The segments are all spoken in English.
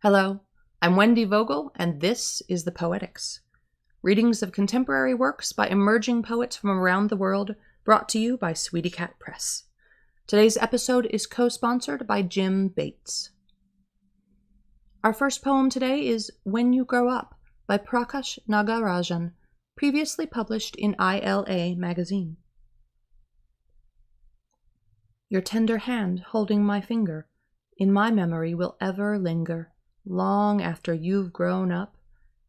Hello, I'm Wendy Vogel, and this is the Poetics. Readings of contemporary works by emerging poets from around the world, brought to you by Sweetycat Press. Today's episode is co-sponsored by Jim Bates. Our first poem today is When You Grow Up by Prakash Nagarajan, previously published in ILA magazine. Your tender hand holding my finger in my memory will ever linger, long after you've grown up,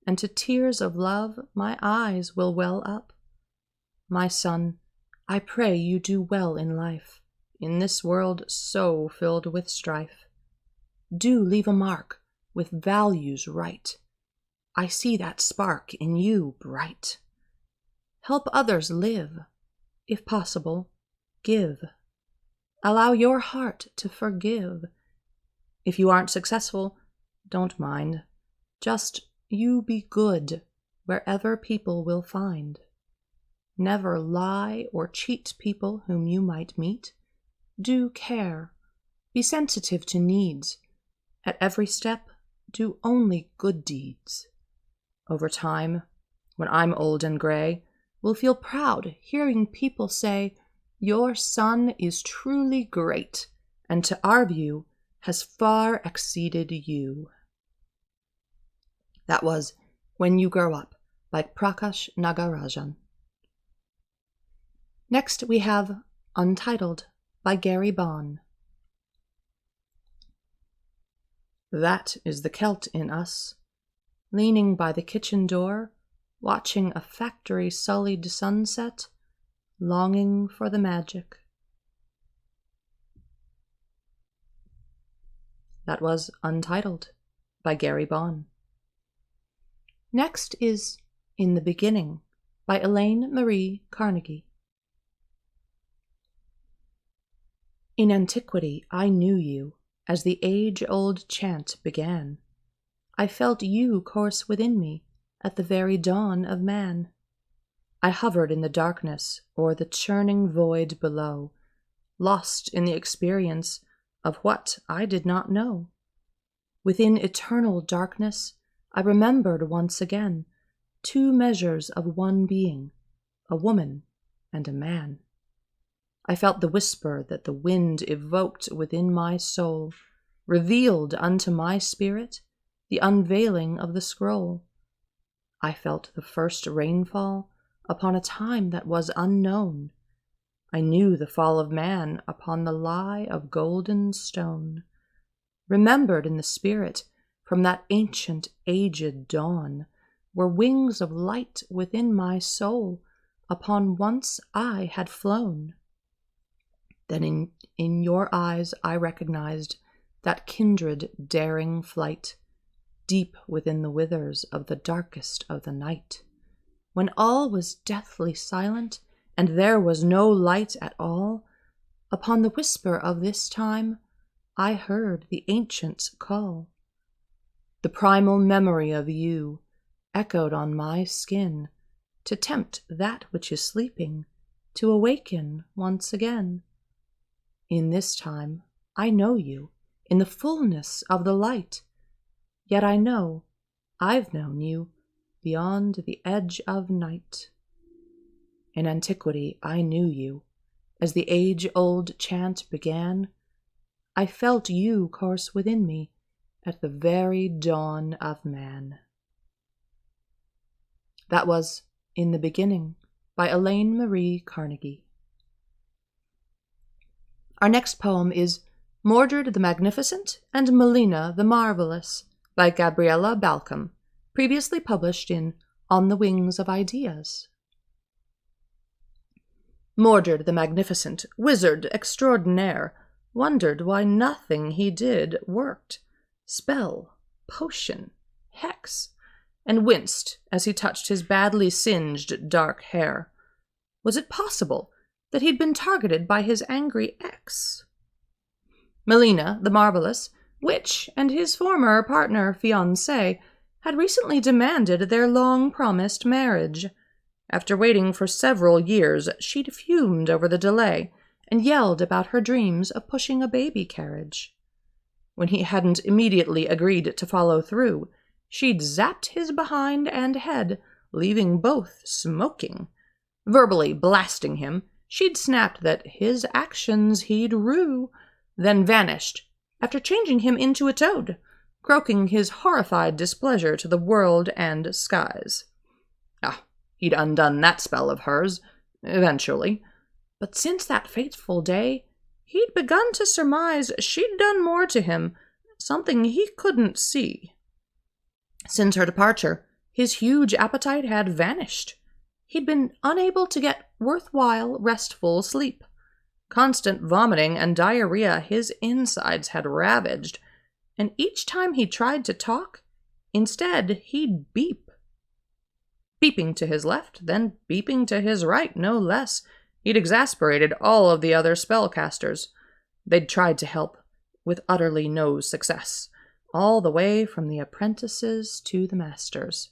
and to tears of love my eyes will well up. My son, I pray you do well in life, in this world so filled with strife. Do leave a mark with values right. I see that spark in you bright. Help others live. If possible, give. Allow your heart to forgive. If you aren't successful, don't mind. Just you be good wherever people will find. Never lie or cheat people whom you might meet. Do care. Be sensitive to needs. At every step, do only good deeds. Over time, when I'm old and gray, we'll feel proud hearing people say, your son is truly great, and to our view has far exceeded you. That was When You Grow Up by Prakash Nagarajan. Next we have Untitled by Bonn. That is the Celt in us, leaning by the kitchen door, watching a factory-sullied sunset, longing for the magic. That was Untitled by Bonn. Next is In the Beginning by Elaine Marie Carnegie. In antiquity I knew you, as the age-old chant began. I felt you course within me at the very dawn of man. I hovered in the darkness o'er the churning void below, lost in the experience of what I did not know. Within eternal darkness I remembered once again two measures of one being, a woman and a man. I felt the whisper that the wind evoked within my soul, revealed unto my spirit the unveiling of the scroll. I felt the first rainfall upon a time that was unknown. I knew the fall of man upon the lie of golden stone, remembered in the spirit from that ancient, aged dawn, were wings of light within my soul, upon once I had flown. Then in your eyes I recognized that kindred, daring flight, deep within the withers of the darkest of the night, when all was deathly silent, and there was no light at all. Upon the whisper of this time I heard the ancients call. The primal memory of you echoed on my skin, to tempt that which is sleeping to awaken once again. In this time I know you in the fullness of the light, yet I know I've known you beyond the edge of night. In antiquity I knew you, as the age-old chant began. I felt you course within me at the very dawn of man. That was In the Beginning by Elaine Marie Carnegie. Our next poem is Mordred the Magnificent and Melina the Marvelous by Gabriella Balcolm, previously published in On the Wings of Ideas. Mordred the Magnificent, wizard extraordinaire, wondered why nothing he did worked. Spell, potion, hex, and winced as he touched his badly singed dark hair. Was it possible that he'd been targeted by his angry ex? Melina, the Marvelous, Witch, and his former partner, fiancé, had recently demanded their long-promised marriage. After waiting for several years, she'd fumed over the delay and yelled about her dreams of pushing a baby carriage. when he hadn't immediately agreed to follow through, she'd zapped his behind and head, leaving both smoking. Verbally blasting him, she'd snapped that his actions he'd rue, then vanished, after changing him into a toad, croaking his horrified displeasure to the world and skies. He'd undone that spell of hers, eventually, but since that fateful day, he'd begun to surmise she'd done more to him, something he couldn't see. Since her departure, his huge appetite had vanished. He'd been unable to get worthwhile, restful sleep. Constant vomiting and diarrhea his insides had ravaged, and each time he tried to talk, instead he'd beep. Beeping to his left, then beeping to his right, no less. He'd exasperated all of the other spellcasters. They'd tried to help, with utterly no success, all the way from the apprentices to the masters.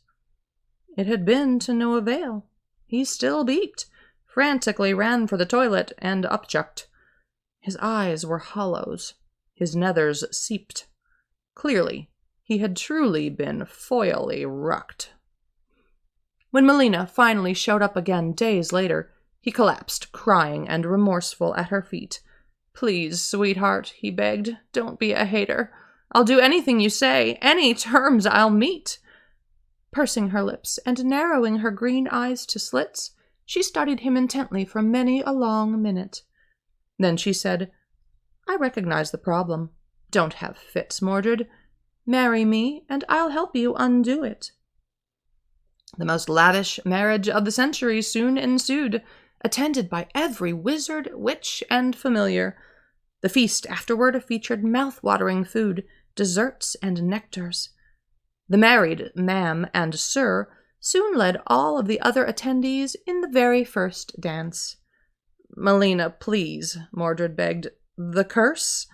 It had been to no avail. He still beeped, frantically ran for the toilet, and upchucked. His eyes were hollows, his nethers seeped. Clearly, he had truly been foilly rucked. When Melina finally showed up again days later, he collapsed, crying and remorseful at her feet. "Please, sweetheart," he begged, "don't be a hater. I'll do anything you say, any terms I'll meet." Pursing her lips and narrowing her green eyes to slits, she studied him intently for many a long minute. Then she said, "I recognize the problem. Don't have fits, Mordred. Marry me, and I'll help you undo it." The most lavish marriage of the century soon ensued, attended by every wizard, witch, and familiar. The feast afterward featured mouth-watering food, desserts, and nectars. The married ma'am and sir soon led all of the other attendees in the very first dance. "Melina, please," Mordred begged. "The curse?"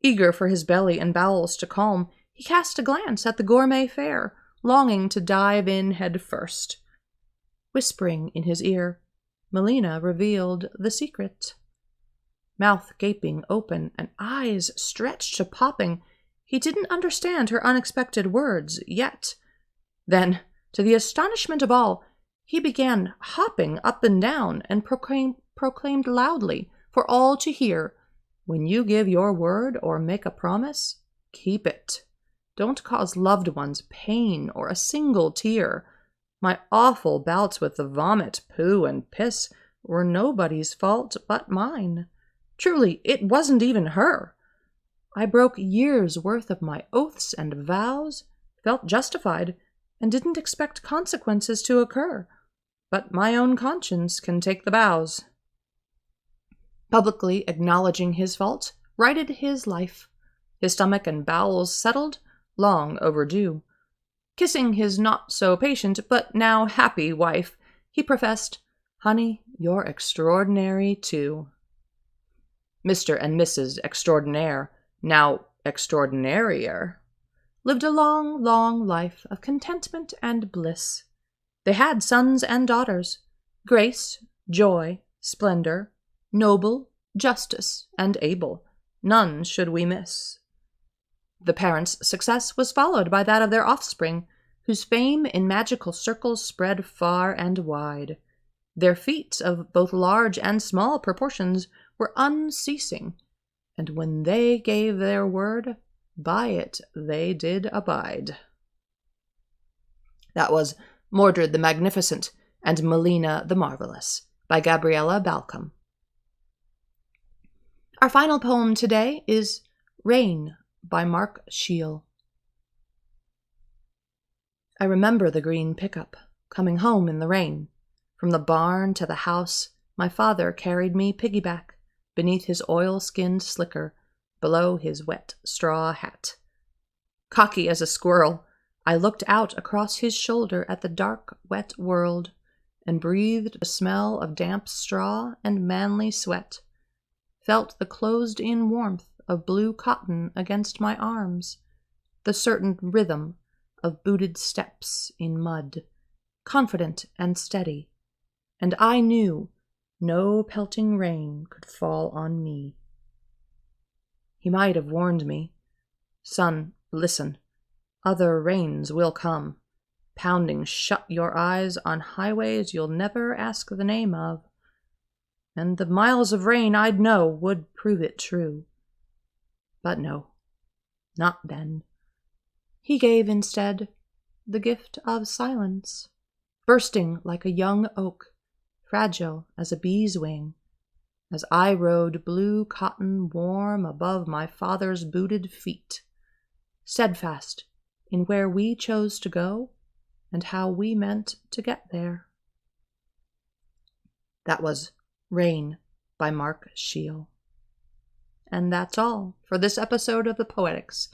Eager for his belly and bowels to calm, he cast a glance at the gourmet fare, longing to dive in head first. Whispering in his ear, Melina revealed the secret. Mouth gaping open and eyes stretched to popping, he didn't understand her unexpected words yet. Then, to the astonishment of all, he began hopping up and down and proclaimed loudly for all to hear, "When you give your word or make a promise, keep it. Don't cause loved ones pain or a single tear. My awful bouts with the vomit, poo, and piss were nobody's fault but mine. Truly, it wasn't even her. I broke years' worth of my oaths and vows, felt justified, and didn't expect consequences to occur. But my own conscience can take the bows." Publicly acknowledging his fault, righted his life. His stomach and bowels settled, long overdue. Kissing his not-so-patient but now happy wife, he professed, "Honey, you're extraordinary, too." Mr. and Mrs. Extraordinaire, now extraordinarier, lived a long, long life of contentment and bliss. They had sons and daughters, grace, joy, splendor, noble, justice, and able. None should we miss. The parents' success was followed by that of their offspring, whose fame in magical circles spread far and wide. Their feats of both large and small proportions were unceasing, and when they gave their word, by it they did abide. That was Mordred the Magnificent and Melina the Marvelous by Gabriella Balcolm. Our final poem today is Rain by Mark Shiel. I remember the green pickup, coming home in the rain. From the barn to the house, my father carried me piggyback, beneath his oil-skinned slicker, below his wet straw hat. Cocky as a squirrel, I looked out across his shoulder at the dark, wet world, and breathed the smell of damp straw and manly sweat, felt the closed-in warmth of blue cotton against my arms, the certain rhythm of booted steps in mud, confident and steady, and I knew no pelting rain could fall on me. He might have warned me, Son, listen. Other rains will come, pounding shut your eyes on highways you'll never ask the name of. And the miles of rain I'd know would prove it true. But no, not then. He gave instead the gift of silence, bursting like a young oak, fragile as a bee's wing, as I rode blue cotton warm above my father's booted feet, steadfast in where we chose to go and how we meant to get there. That was Rain by Mark Shiel. And that's all for this episode of the Poetics.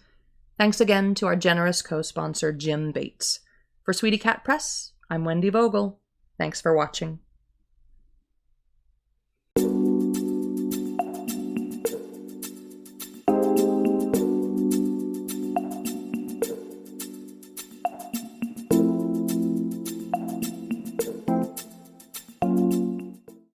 Thanks again to our generous co-sponsor, Jim Bates. For Sweetycat Press, I'm Wendy Vogel. Thanks for watching.